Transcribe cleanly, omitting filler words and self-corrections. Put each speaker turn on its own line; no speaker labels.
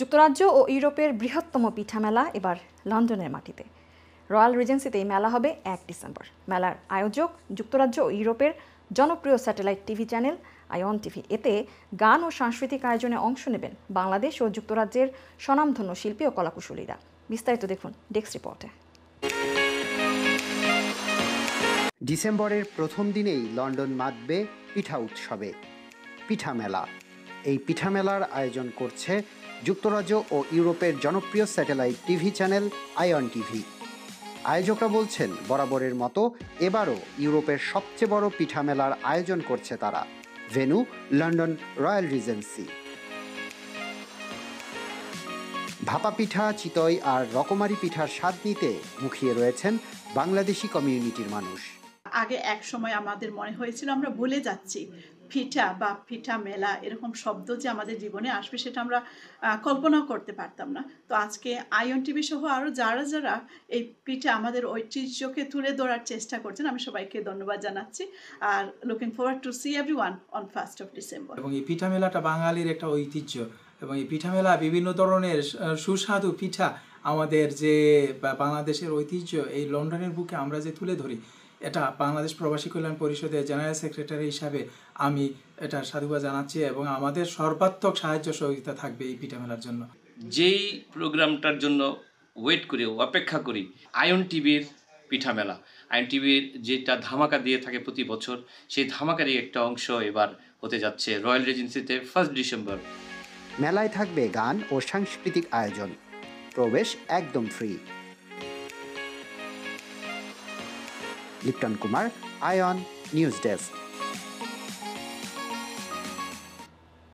যুক্তরাজ্য ও ইউরোপের বৃহত্তম পিঠা মেলা এবার লন্ডনের মাটিতে। রয়্যাল রিজেন্সিতে এই মেলা হবে 1 ডিসেম্বর। মেলার আয়োজক যুক্তরাজ্য ও ইউরোপের জনপ্রিয় স্যাটেলাইট টিভি চ্যানেল আয়ন টিভি। এতে গান ও সাংস্কৃতিক আয়োজনে অংশ নেবেন বাংলাদেশ ও যুক্তরাজ্যের স্বনামধন্য শিল্পী ও কলাকুশলীরা। বিস্তারিত দেখুন ডেস্ক রিপোর্টে।
ডিসেম্বরের প্রথম দিনেই লন্ডন মাতবে পিঠা উৎসবে, পিঠা মেলা। এই পিঠা মেলার আয়োজন করছে যুক্তরাজ্য ও ইউরোপের জনপ্রিয় স্যাটেলাইট টিভি চ্যানেল আয়ন টিভি। আয়োজকরা বলছেন, বরাবরের মতো এবারও ইউরোপের সবচেয়ে বড় পিঠা মেলার আয়োজন করছে তারা। Venue London royal regency. ভাপা পিঠা, চিতই আর রকমারি পিঠার স্বাদ নিতে মুখিয়ে রয়েছেন বাংলাদেশি কমিউনিটির মানুষ।
আগে এক সময় আমাদের মনে হয়েছিল আমরা ভুলে যাচ্ছি পিঠা বা পিঠা মেলা এরকম শব্দ যে আমাদের জীবনে আসবে সেটা আমরা কল্পনাও করতে পারতাম না। তো আজকে আয়ন টিভি সহ আরও যারা যারা এই পিঠা আমাদের ঐতিহ্যকে তুলে ধরার চেষ্টা করছেন, আমি সবাইকে ধন্যবাদ জানাচ্ছি। আর looking forward to see everyone on 1st of December।
এবং এই পিঠা মেলাটা বাঙালির একটা ঐতিহ্য, এবং এই পিঠা মেলা বিভিন্ন ধরনের সুস্বাদু পিঠা আমাদের যে বাংলাদেশের ঐতিহ্য এই লন্ডনের বুকে আমরা যে তুলে ধরি, এটা বাংলাদেশ প্রবাসী কল্যাণ পরিষদের জেনারেল সেক্রেটারি হিসাবে আমি এটা সাধুবাদ জানাচ্ছি, এবং আমাদের সর্বাত্মক সাহায্য সহযোগিতা থাকবে এই পিঠা মেলার জন্য।
যেই প্রোগ্রামটার জন্য ওয়েট করি, অপেক্ষা করি, আয়ন টিভির পিঠা মেলা। আয়ন টিভির যেটা ধামাকা দিয়ে থাকে প্রতি বছর, সেই ধামাকারই একটা অংশ এবার হতে যাচ্ছে রয়্যাল রিজেন্সিতে 1 ডিসেম্বর।
মেলায় থাকবে গান ও সাংস্কৃতিক আয়োজন, প্রবেশ একদম free. Lipton Kumar, ion news desk.